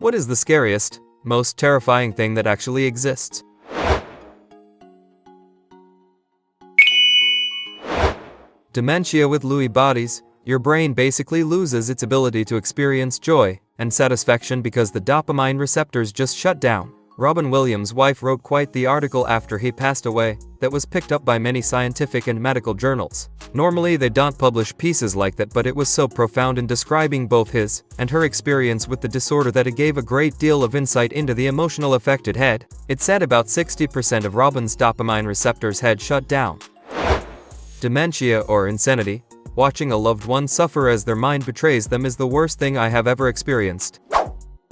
What is the scariest, most terrifying thing that actually exists? Dementia with Lewy bodies. Your brain basically loses its ability to experience joy and satisfaction because the dopamine receptors just shut down. Robin Williams' wife wrote quite the article after he passed away that was picked up by many scientific and medical journals. Normally they don't publish pieces like that, but it was so profound in describing both his and her experience with the disorder that it gave a great deal of insight into the emotional effect it had. It said about 60% of Robin's dopamine receptors had shut down. Dementia or insanity. Watching a loved one suffer as their mind betrays them is the worst thing I have ever experienced.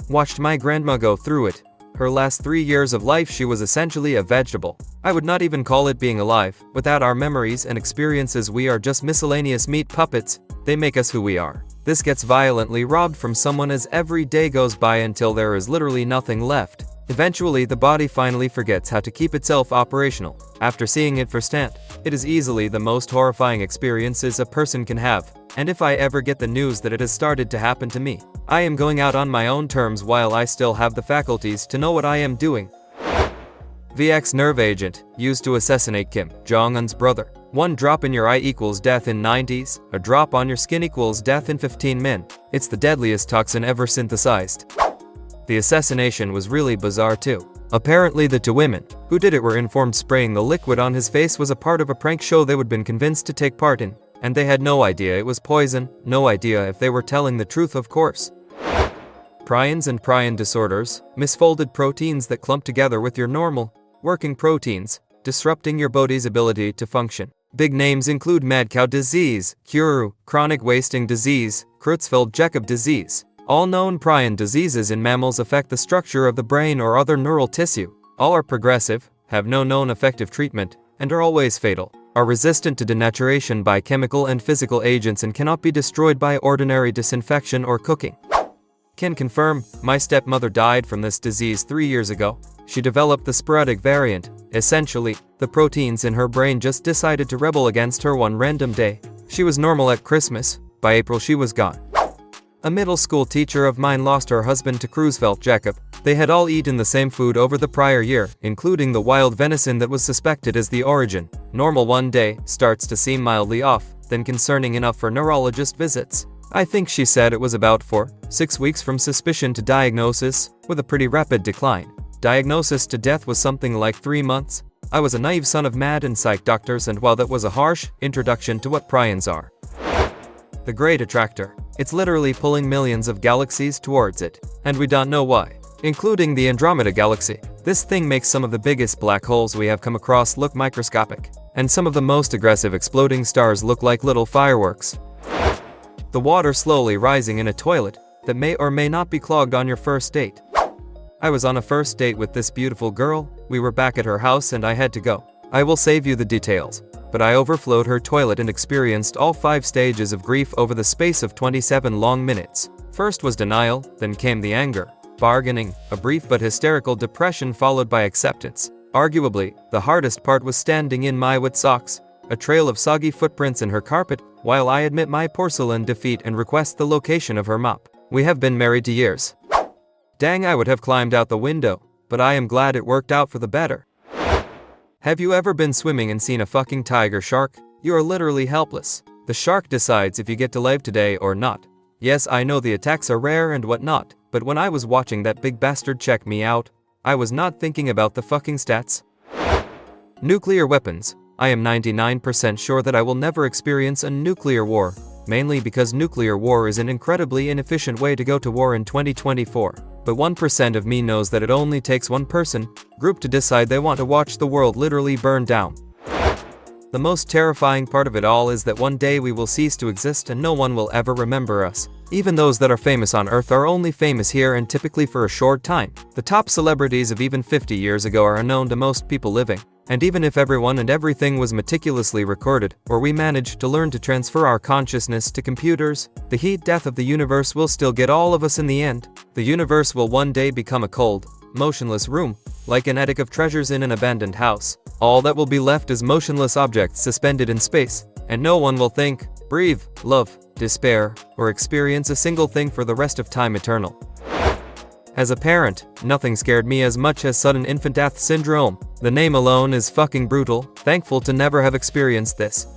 Watched my grandma go through it. Her last 3 years of life she was essentially a vegetable. I would not even call it being alive. Without our memories and experiences we are just miscellaneous meat puppets. They make us who we are. This gets violently robbed from someone as every day goes by until there is literally nothing left. Eventually the body finally forgets how to keep itself operational. After seeing it firsthand, it is easily the most horrifying experiences a person can have. And if I ever get the news that it has started to happen to me, I am going out on my own terms while I still have the faculties to know what I am doing. VX nerve agent, used to assassinate Kim Jong-un's brother. 1 drop in your eye equals death in 90s, a drop on your skin equals death in 15 min. It's the deadliest toxin ever synthesized. The assassination was really bizarre too. Apparently the 2 women who did it were informed spraying the liquid on his face was a part of a prank show they would been convinced to take part in. And they had no idea it was poison, no idea if they were telling the truth, of course. Prions and prion disorders, misfolded proteins that clump together with your normal, working proteins, disrupting your body's ability to function. Big names include mad cow disease, Kuru, chronic wasting disease, Creutzfeldt-Jakob disease. All known prion diseases in mammals affect the structure of the brain or other neural tissue. All are progressive, have no known effective treatment, and are always fatal. Are resistant to denaturation by chemical and physical agents and cannot be destroyed by ordinary disinfection or cooking. Can confirm, my stepmother died from this disease 3 years ago. She developed the sporadic variant. Essentially, the proteins in her brain just decided to rebel against her one random day. She was normal at Christmas. By April she was gone. A middle school teacher of mine lost her husband to Creutzfeldt-Jakob. They had all eaten the same food over the prior year, including the wild venison that was suspected as the origin. Normal one day, starts to seem mildly off, then concerning enough for neurologist visits. I think she said it was about 4-6 weeks from suspicion to diagnosis, with a pretty rapid decline. Diagnosis to death was something like 3 months. I was a naive son of mad and psych doctors, and while that was a harsh introduction to what prions are. The Great Attractor. It's literally pulling millions of galaxies towards it, and we don't know why, including the Andromeda Galaxy. This thing makes some of the biggest black holes we have come across look microscopic, and some of the most aggressive exploding stars look like little fireworks. The water slowly rising in a toilet that may or may not be clogged on your first date. I was on a first date with this beautiful girl. We were back at her house and I had to go. I will save you the details. But I overflowed her toilet and experienced all 5 stages of grief over the space of 27 long minutes. First was denial, then came the anger, bargaining, a brief but hysterical depression followed by acceptance. Arguably, the hardest part was standing in my wet socks, a trail of soggy footprints in her carpet, while I admit my porcelain defeat and request the location of her mop. We have been married 2 years. Dang, I would have climbed out the window, but I am glad it worked out for the better. Have you ever been swimming and seen a fucking tiger shark? You are literally helpless. The shark decides if you get to live today or not. Yes, I know the attacks are rare and whatnot, but when I was watching that big bastard check me out, I was not thinking about the fucking stats. Nuclear weapons. I am 99% sure that I will never experience a nuclear war, mainly because nuclear war is an incredibly inefficient way to go to war in 2024. But 1% of me knows that it only takes one group to decide they want to watch the world literally burn down. The most terrifying part of it all is that one day we will cease to exist and no one will ever remember us. Even those that are famous on Earth are only famous here and typically for a short time. The top celebrities of even 50 years ago are unknown to most people living. And even if everyone and everything was meticulously recorded, or we managed to learn to transfer our consciousness to computers, the heat death of the universe will still get all of us in the end. The universe will one day become a cold, motionless room, like an attic of treasures in an abandoned house. All that will be left is motionless objects suspended in space, and no one will think, breathe, love, despair, or experience a single thing for the rest of time eternal. As a parent, nothing scared me as much as sudden infant death syndrome. The name alone is fucking brutal, thankful to never have experienced this.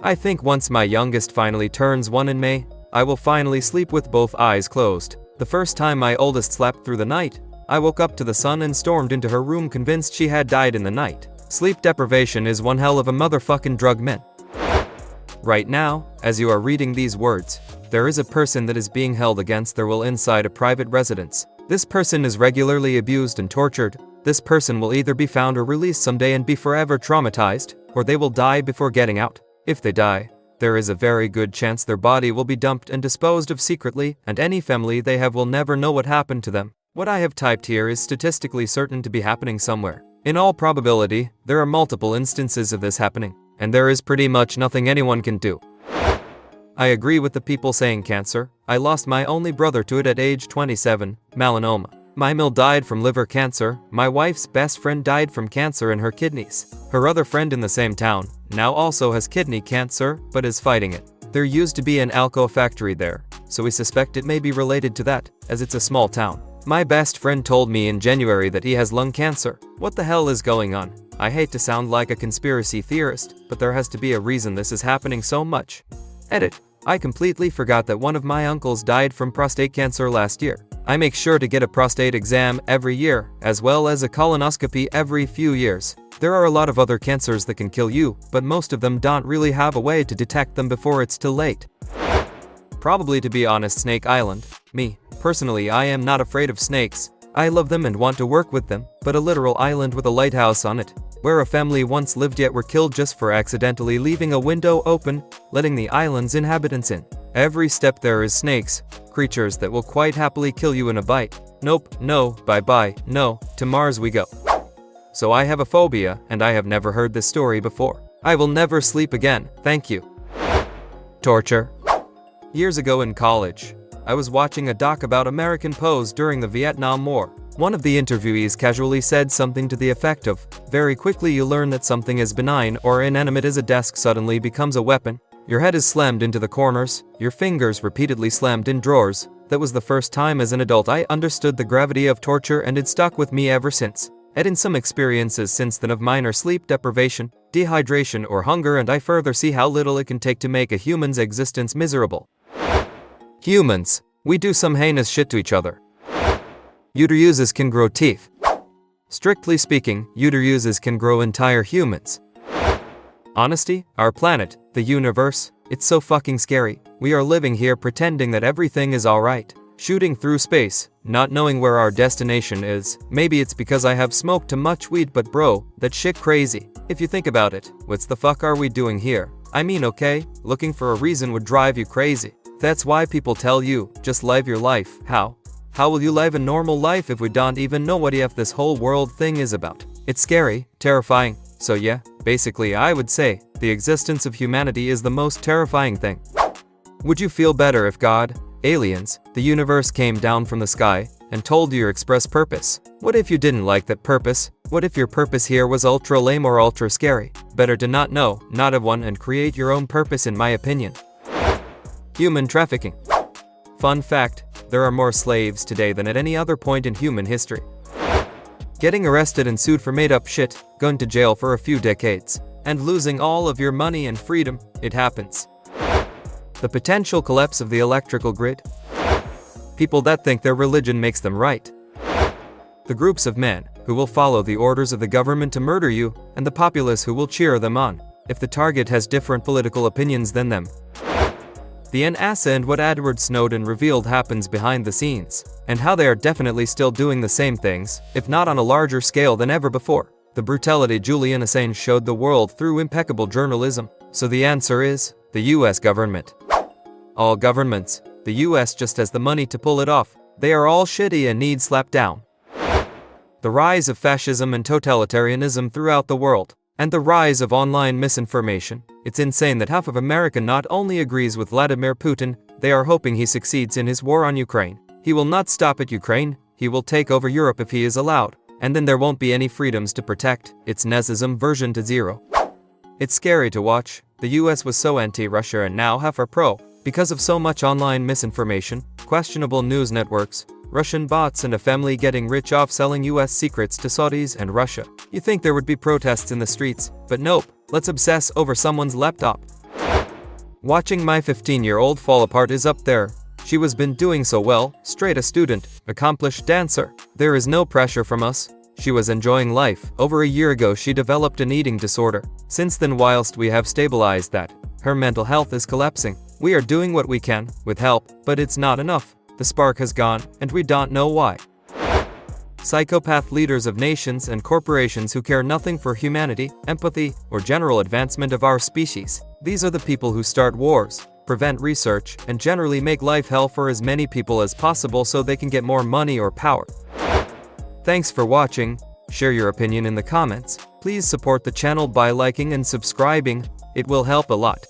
I think once my youngest finally turns 1 in May, I will finally sleep with both eyes closed. The first time my oldest slept through the night, I woke up to the sun and stormed into her room convinced she had died in the night. Sleep deprivation is one hell of a motherfucking drug, man. Right now, as you are reading these words, there is a person that is being held against their will inside a private residence. This person is regularly abused and tortured. This person will either be found or released someday and be forever traumatized, or they will die before getting out. If they die, there is a very good chance their body will be dumped and disposed of secretly, and any family they have will never know what happened to them. What I have typed here is statistically certain to be happening somewhere. In all probability, there are multiple instances of this happening, and there is pretty much nothing anyone can do. I agree with the people saying cancer. I lost my only brother to it at age 27, melanoma. My mill died from liver cancer. My wife's best friend died from cancer in her kidneys. Her other friend in the same town now also has kidney cancer, but is fighting it. There used to be an Alco factory there, so we suspect it may be related to that, as it's a small town. My best friend told me in January that he has lung cancer. What the hell is going on? I hate to sound like a conspiracy theorist, but there has to be a reason this is happening so much. Edit. I completely forgot that one of my uncles died from prostate cancer last year. I make sure to get a prostate exam every year, as well as a colonoscopy every few years. There are a lot of other cancers that can kill you, but most of them don't really have a way to detect them before it's too late. Probably, to be honest, Snake Island. Me, personally, I am not afraid of snakes. I love them and want to work with them, but a literal island with a lighthouse on it, where a family once lived yet were killed just for accidentally leaving a window open, letting the island's inhabitants in. Every step there is snakes, creatures that will quite happily kill you in a bite. Nope, no, bye-bye, no, to Mars we go. So I have a phobia, and I have never heard this story before. I will never sleep again, thank you. Torture. Years ago in college, I was watching a doc about American Pose during the Vietnam War. One of the interviewees casually said something to the effect of, "Very quickly you learn that something as benign or inanimate as a desk suddenly becomes a weapon. Your head is slammed into the corners, your fingers repeatedly slammed in drawers." That was the first time as an adult I understood the gravity of torture, and it stuck with me ever since. And in some experiences since then of minor sleep deprivation, dehydration or hunger, and I further see how little it can take to make a human's existence miserable. Humans, we do some heinous shit to each other. Uteruses can grow teeth. Strictly speaking, uteruses can grow entire humans. Honesty, our planet, the universe, it's so fucking scary. We are living here pretending that everything is alright. Shooting through space, not knowing where our destination is. Maybe it's because I have smoked too much weed, but bro, that shit crazy. If you think about it, what's the fuck are we doing here? I mean, okay, looking for a reason would drive you crazy. That's why people tell you, just live your life. How? How will you live a normal life if we don't even know what if this whole world thing is about? It's scary, terrifying. So yeah, basically I would say, the existence of humanity is the most terrifying thing. Would you feel better if God, aliens, the universe came down from the sky and told you your express purpose? What if you didn't like that purpose? What if your purpose here was ultra lame or ultra scary? Better to not know, not have one, and create your own purpose, in my opinion. Human trafficking. Fun fact, there are more slaves today than at any other point in human history. Getting arrested and sued for made up shit, going to jail for a few decades, and losing all of your money and freedom, it happens. The potential collapse of the electrical grid. People that think their religion makes them right. The groups of men who will follow the orders of the government to murder you, and the populace who will cheer them on if the target has different political opinions than them. The NASA and what Edward Snowden revealed happens behind the scenes, and how they are definitely still doing the same things, if not on a larger scale than ever before. The brutality Julian Assange showed the world through impeccable journalism. So the answer is, the US government. All governments, the US just has the money to pull it off. They are all shitty and need slapped down. The rise of fascism and totalitarianism throughout the world, and the rise of online misinformation. It's insane that half of America not only agrees with Vladimir Putin, they are hoping he succeeds in his war on Ukraine. He will not stop at Ukraine, he will take over Europe if he is allowed, and then there won't be any freedoms to protect. It's Nazism version to zero. It's scary to watch. The US was so anti-Russia and now half are pro, because of so much online misinformation, questionable news networks, Russian bots and a family getting rich off selling US secrets to Saudis and Russia. You think there would be protests in the streets, but nope, let's obsess over someone's laptop. Watching my 15-year-old fall apart is up there. She was been doing so well, straight A student, accomplished dancer. There is no pressure from us. She was enjoying life. Over a year ago she developed an eating disorder. Since then, whilst we have stabilized that, her mental health is collapsing. We are doing what we can, with help, but it's not enough. The spark has gone, and we don't know why. Psychopath leaders of nations and corporations who care nothing for humanity, empathy, or general advancement of our species. These are the people who start wars, prevent research, and generally make life hell for as many people as possible so they can get more money or power. Thanks for watching. Share your opinion in the comments. Please support the channel by liking and subscribing. It will help a lot.